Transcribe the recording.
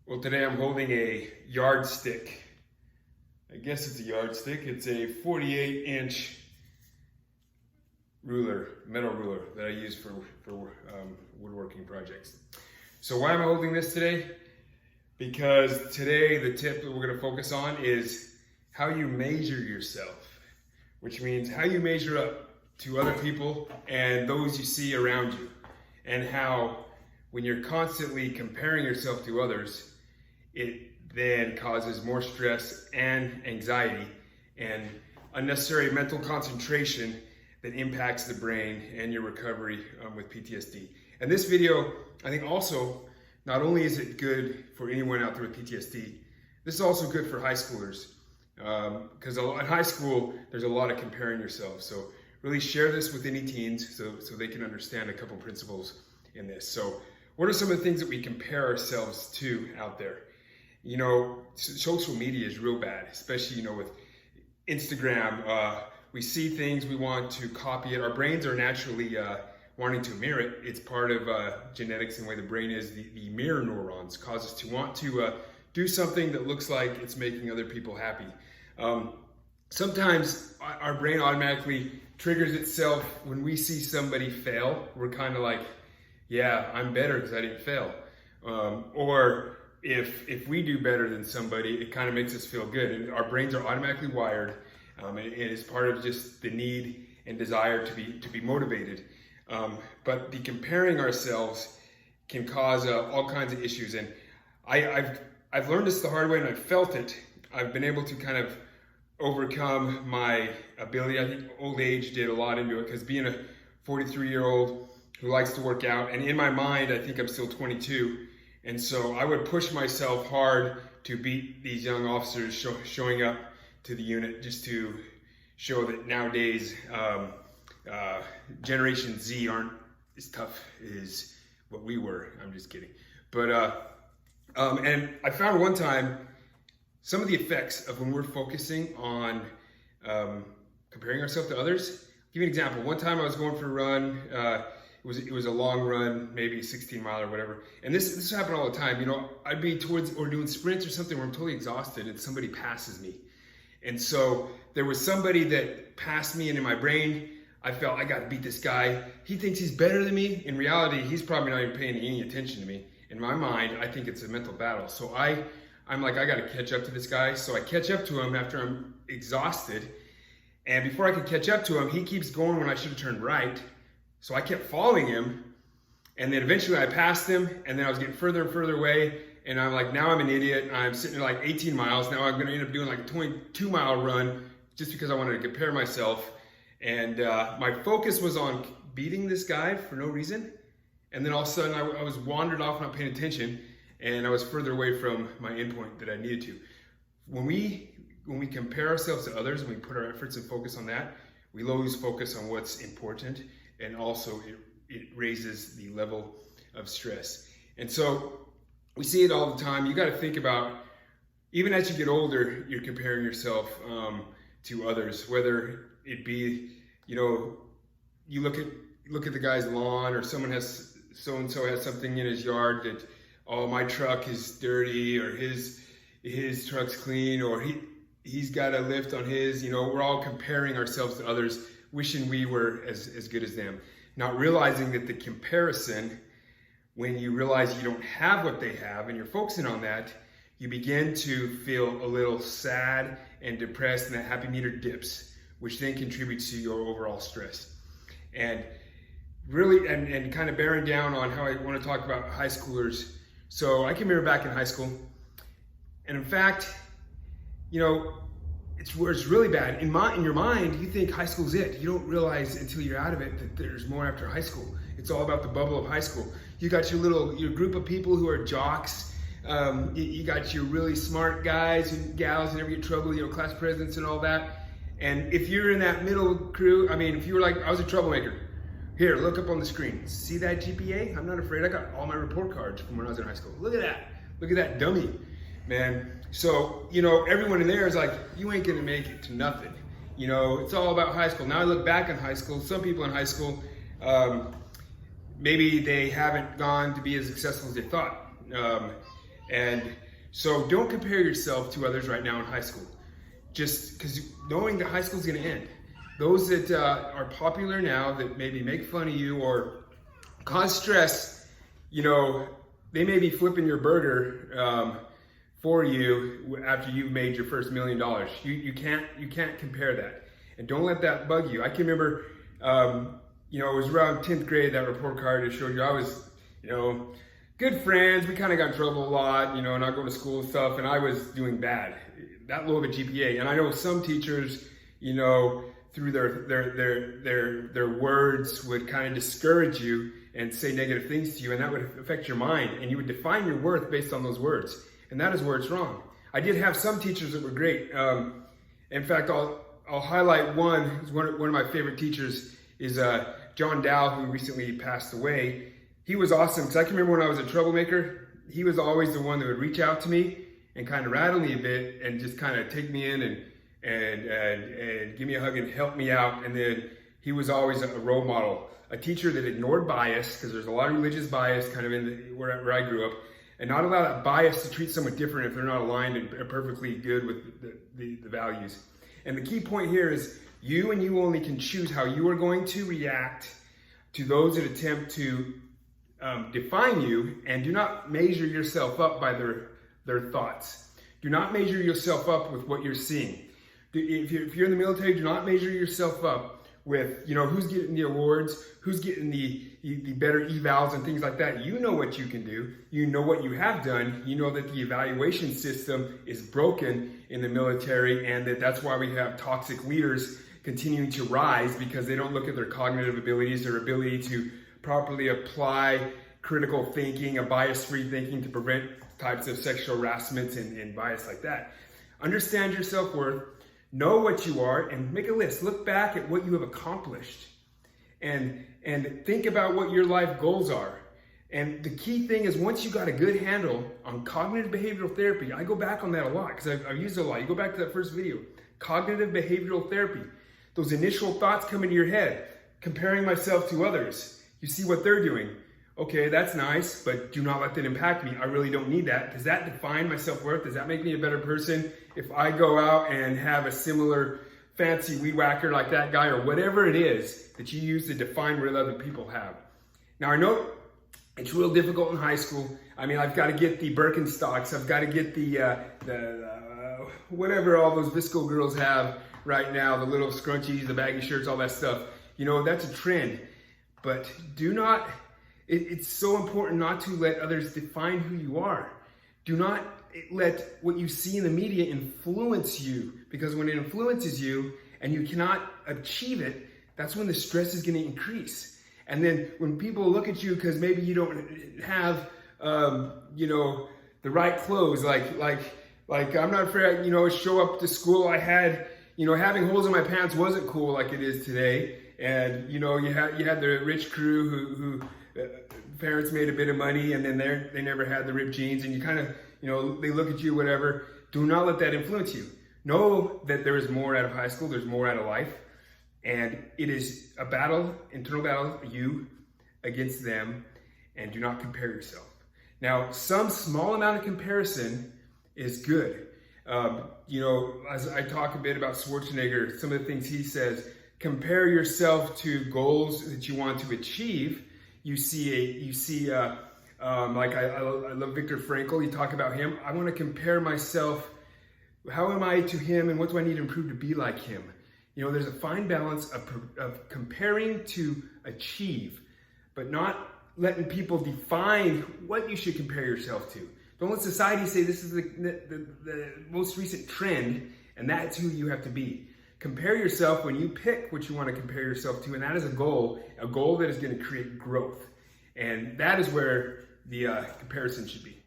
Well, today I'm holding a yardstick. I guess it's a yardstick. It's a 48-inch ruler, metal ruler that I use for woodworking projects. So why am I holding this today? Because today the tip that we're going to focus on is how you measure yourself, which means how you measure up to other people and those you see around you, and how when you're constantly comparing yourself to others, it then causes more stress and anxiety and unnecessary mental concentration that impacts the brain and your recovery with PTSD. And this video, I think also, not only is it good for anyone out there with PTSD, this is also good for high schoolers. Because in high school, there's a lot of comparing yourself. So really share this with any teens so they can understand a couple principles in this. So what are some of the things that we compare ourselves to out there? You know, social media is real bad, especially, with Instagram. We see things, we want to copy it. Our brains are naturally wanting to mirror it. It's part of genetics and the way the brain is. The mirror neurons cause us to want to do something that looks like it's making other people happy. Sometimes our brain automatically triggers itself when we see somebody fail. We're kind of like, yeah, I'm better because I didn't fail. Or if we do better than somebody, it kind of makes us feel good. And our brains are automatically wired. It is part of just the need and desire to be motivated. But the comparing ourselves can cause all kinds of issues. And I've learned this the hard way, and I've felt it. I've been able to kind of overcome my ability. I think old age did a lot into it, because being a 43-year-old who likes to work out, and in my mind, I think I'm still 22. And so I would push myself hard to beat these young officers showing up to the unit, just to show that nowadays Generation Z aren't as tough as what we were. I'm just kidding. But and I found one time some of the effects of when we're focusing on comparing ourselves to others. I'll give you an example. One time I was going for a run. It was a long run, maybe a 16 mile or whatever. And this happened all the time. I'd be doing sprints or something where I'm totally exhausted and somebody passes me. And so there was somebody that passed me, and in my brain, I felt I got to beat this guy. He thinks he's better than me. In reality, he's probably not even paying any attention to me. In my mind, I think it's a mental battle. So I'm like, I got to catch up to this guy. So I catch up to him after I'm exhausted. And before I could catch up to him, he keeps going when I should have turned right. So I kept following him, and then eventually I passed him, and then I was getting further and further away, and I'm like, now I'm an idiot. I'm sitting at like 18 miles. Now I'm going to end up doing like a 22-mile run just because I wanted to compare myself. And my focus was on beating this guy for no reason. And then all of a sudden I was wandered off, not paying attention, and I was further away from my endpoint that I needed to. When we compare ourselves to others, and we put our efforts and focus on that, we lose focus on what's important. And also it raises the level of stress. And so we see it all the time. You got to think about, even as you get older, you're comparing yourself to others, whether it be, you look at the guy's lawn, or so-and-so has something in his yard that, oh, my truck is dirty, or his truck's clean, or he's got a lift on his. We're all comparing ourselves to others, wishing we were as good as them. Not realizing that the comparison, when you realize you don't have what they have and you're focusing on that, you begin to feel a little sad and depressed, and that happy meter dips, which then contributes to your overall stress. And really, and kind of bearing down on how I want to talk about high schoolers. So I can remember back in high school, and in fact, it's where it's really bad. In your mind, you think high school's it. You don't realize until you're out of it that there's more after high school. It's all about the bubble of high school. You got your group of people who are jocks. You got your really smart guys and gals who never get in trouble, class presidents and all that. And if you're in that middle crew, if you were like, I was a troublemaker. Here, look up on the screen. See that GPA? I'm not afraid. I got all my report cards from when I was in high school. Look at that. Look at that dummy, man. So, everyone in there is like, you ain't gonna make it to nothing. It's all about high school. Now I look back on high school, some people in high school, maybe they haven't gone to be as successful as they thought. And so don't compare yourself to others right now in high school, just because knowing that high school is going to end. Those that are popular now that maybe make fun of you or cause stress, you know, they may be flipping your burger for you after you've made your first $1 million. You can't compare that, and don't let that bug you. I can remember, you know, it was around 10th grade, that report card that showed you I was, you know, good friends. We kind of got in trouble a lot, you know, not going to school and stuff, and I was doing bad, that low of a GPA. And I know some teachers, you know, through their words would kind of discourage you and say negative things to you, and that would affect your mind, and you would define your worth based on those words, and that is where it's wrong. I did have some teachers that were great. In fact, I'll highlight one of my favorite teachers is John Dow, who recently passed away. He was awesome, because I can remember when I was a troublemaker, he was always the one that would reach out to me and kind of rattle me a bit and just kind of take me in and give me a hug and help me out. And then he was always a role model, a teacher that ignored bias, because there's a lot of religious bias kind of where I grew up, and not allow that bias to treat someone different if they're not aligned and are perfectly good with the values. And the key point here is you and you only can choose how you are going to react to those that attempt to define you, and do not measure yourself up by their thoughts. Do not measure yourself up with what you're seeing. If you're in the military, do not measure yourself up with, you know, who's getting the awards, who's getting the better evals and things like that. You know what you can do. You know what you have done. You know that the evaluation system is broken in the military, and that's why we have toxic leaders continuing to rise, because they don't look at their cognitive abilities, their ability to properly apply critical thinking, a bias-free thinking to prevent types of sexual harassment and bias like that. Understand your self-worth, know what you are, and make a list. Look back at what you have accomplished and think about what your life goals are. And the key thing is, once you got a good handle on cognitive behavioral therapy, I go back on that a lot because I've used it a lot. You go back to that first video, cognitive behavioral therapy. Those initial thoughts come into your head, comparing myself to others. You see what they're doing. Okay, that's nice, but do not let that impact me. I really don't need that. Does that define my self-worth? Does that make me a better person if I go out and have a similar fancy weed whacker like that guy, or whatever it is that you use to define what other people have? Now, I know it's real difficult in high school. I mean, I've got to get the Birkenstocks. I've got to get the whatever all those visco girls have right now, the little scrunchies, the baggy shirts, all that stuff. You know, that's a trend. But do not, it's so important not to let others define who you are. Do not let what you see in the media influence you, because when it influences you and you cannot achieve it, that's when the stress is going to increase. And then when people look at you because maybe you don't have, you know, the right clothes, like I'm not afraid, you know, show up to school. I had, you know, having holes in my pants wasn't cool like it is today. And, you know, you had the rich crew who parents made a bit of money, and then they never had the ripped jeans, and you kind of, you know, they look at you, whatever. Do not let that influence you. Know that there is more out of high school, there's more out of life, and it is a battle, internal battle, you against them, and do not compare yourself. Now, some small amount of comparison is good. You know, as I talk a bit about Schwarzenegger, some of the things he says, compare yourself to goals that you want to achieve. You see, like I love Viktor Frankl. You talk about him. I want to compare myself. How am I to him, and what do I need to improve to be like him? You know, there's a fine balance of comparing to achieve, but not letting people define what you should compare yourself to. Don't let society say this is the most recent trend, and that's who you have to be. Compare yourself when you pick what you want to compare yourself to, and that is a goal that is going to create growth. And that is where the comparison should be.